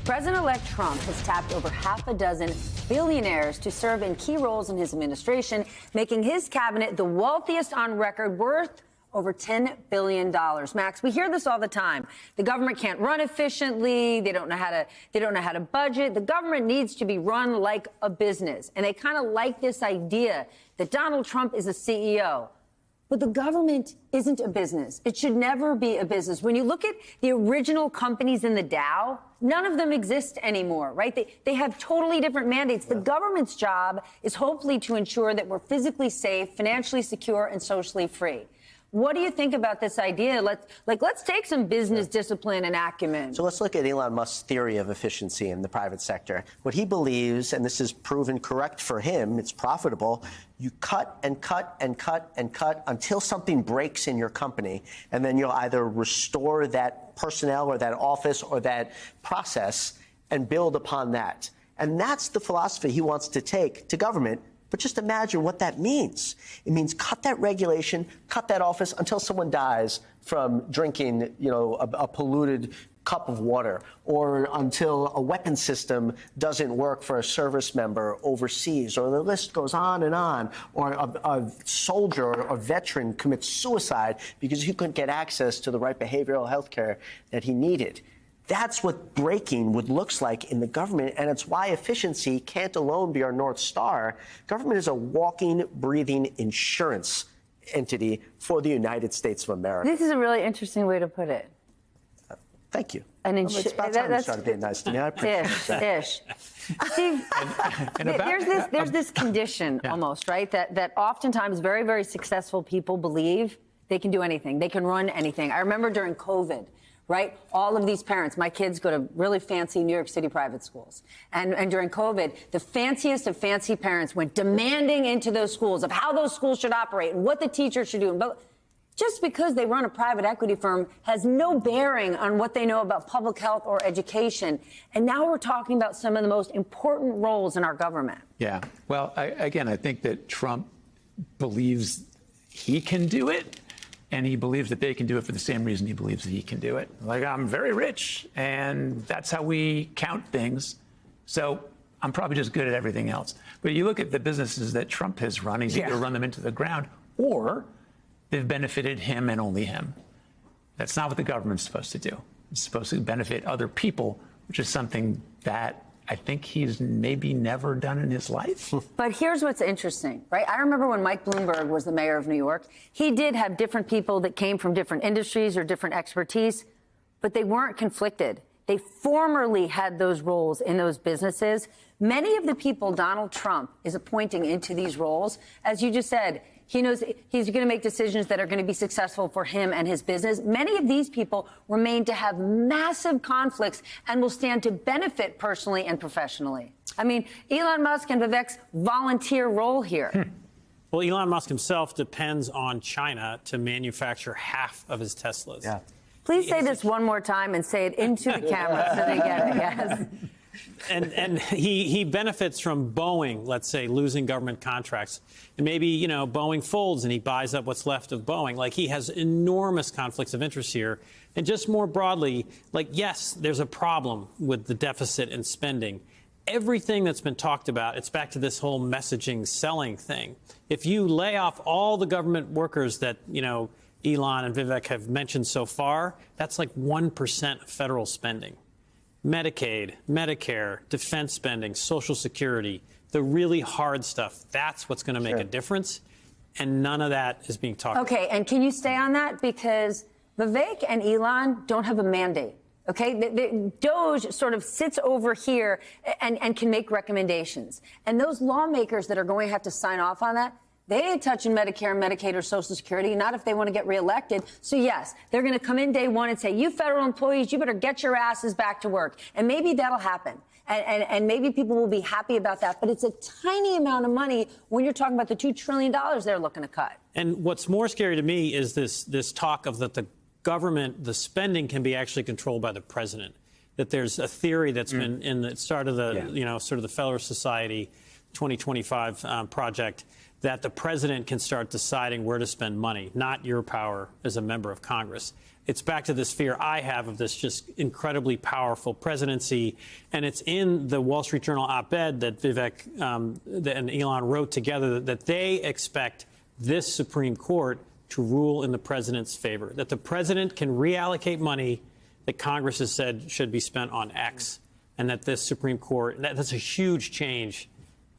President-elect Trump has tapped over half a dozen billionaires to serve in key roles in his administration, making his cabinet the wealthiest on record, worth over $10 billion. Max, we hear this all the time. The government can't run efficiently. They don't know how to budget. The government needs to be run like a business. And they kind of like this idea that Donald Trump is a CEO. But the government isn't a business. It should never be a business. When you look at the original companies in the Dow, none of them exist anymore, right? They have totally different mandates. The government's job is hopefully to ensure that we're physically safe, financially secure, and socially free. What do you think about this idea? Let's take some business discipline and acumen. So let's look at Elon Musk's theory of efficiency in the private sector. What he believes, and this is proven correct for him, it's profitable, you cut and cut and cut and cut until something breaks in your company, and then you'll either restore that personnel or that office or that process and build upon that. And that's the philosophy he wants to take to government. But just imagine what that means. It means cut that regulation, cut that office until someone dies from drinking, a polluted cup of water, or until a weapon system doesn't work for a service member overseas, or the list goes on, or a soldier or a veteran commits suicide because he couldn't get access to the right behavioral health care that he needed. That's what breaking looks like in the government, and it's why efficiency can't alone be our North Star. Government is a walking, breathing insurance entity for the United States of America. This is a really interesting way to put it. Thank you. It's about time you started being nice to me. I appreciate that. Steve, there's this condition almost, right, that oftentimes very, very successful people believe they can do anything. They can run anything. I remember during COVID, right? All of these parents, my kids go to really fancy New York City private schools. And during COVID, the fanciest of fancy parents went demanding into those schools of how those schools should operate and what the teachers should do. But just because they run a private equity firm has no bearing on what they know about public health or education. And now we're talking about some of the most important roles in our government. Yeah. Well, I think that Trump believes he can do it. And he believes that they can do it for the same reason he believes that he can do it. Like, I'm very rich, and that's how we count things. So I'm probably just good at everything else. But you look at the businesses that Trump has run, he's either run them into the ground or they've benefited him and only him. That's not what the government's supposed to do. It's supposed to benefit other people, which is something that I think he's maybe never done in his life. But here's what's interesting, right? I remember when Mike Bloomberg was the mayor of New York, he did have different people that came from different industries or different expertise, but they weren't conflicted. They formerly had those roles in those businesses. Many of the people Donald Trump is appointing into these roles, as you just said, he knows he's going to make decisions that are going to be successful for him and his business. Many of these people remain to have massive conflicts and will stand to benefit personally and professionally. I mean, Elon Musk and Vivek's volunteer role here. Well, Elon Musk himself depends on China to manufacture half of his Teslas. Yeah. Please say this one more time and say it into the camera so they get it. Yes. And he benefits from Boeing, let's say, losing government contracts. And maybe, Boeing folds and he buys up what's left of Boeing. Like, he has enormous conflicts of interest here. And just more broadly, yes, there's a problem with the deficit and spending. Everything that's been talked about, it's back to this whole messaging selling thing. If you lay off all the government workers that, Elon and Vivek have mentioned so far, that's like 1% of federal spending. Medicaid, Medicare, defense spending, Social Security, the really hard stuff. That's what's going to make a difference. And none of that is being talked about. Okay, and can you stay on that? Because Vivek and Elon don't have a mandate. Okay, the DOJ sort of sits over here and can make recommendations. And those lawmakers that are going to have to sign off on that, they ain't touching Medicare, Medicaid, or Social Security, not if they want to get reelected. So, yes, they're going to come in day one and say, you federal employees, you better get your asses back to work. And maybe that'll happen. And maybe people will be happy about that. But it's a tiny amount of money when you're talking about the $2 trillion they're looking to cut. And what's more scary to me is this talk of that the government, the spending can be actually controlled by the president. That there's a theory that's been in the start of the, sort of the Fellows Society 2025 project, that the president can start deciding where to spend money, not your power as a member of Congress. it's back to this fear I have of this just incredibly powerful presidency. And it's in the Wall Street Journal op-ed that Vivek and Elon wrote together that they expect this Supreme Court to rule in the president's favor, that the president can reallocate money that Congress has said should be spent on X, and that this Supreme Court, that's a huge change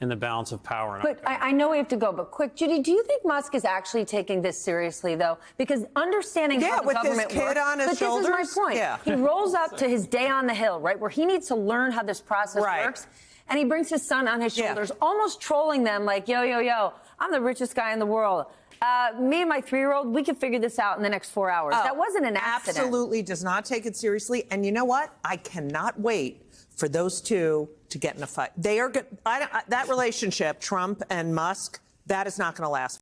in the balance of power. But I know we have to go, but quick, Judy, do you think Musk is actually taking this seriously, though? Because understanding how the with government his kid works, on his but shoulders? this is my point. Yeah. He rolls up to his day on the Hill, right, where he needs to learn how this process Right. works, and he brings his son on his Yeah. shoulders, almost trolling them like, yo, yo, yo, I'm the richest guy in the world. Me and my 3-year-old, we can figure this out in the next 4 hours. That wasn't an accident. Absolutely does not take it seriously. And you know what? I cannot wait for those two to get in a fight. They are good. That relationship, Trump and Musk, that is not going to last.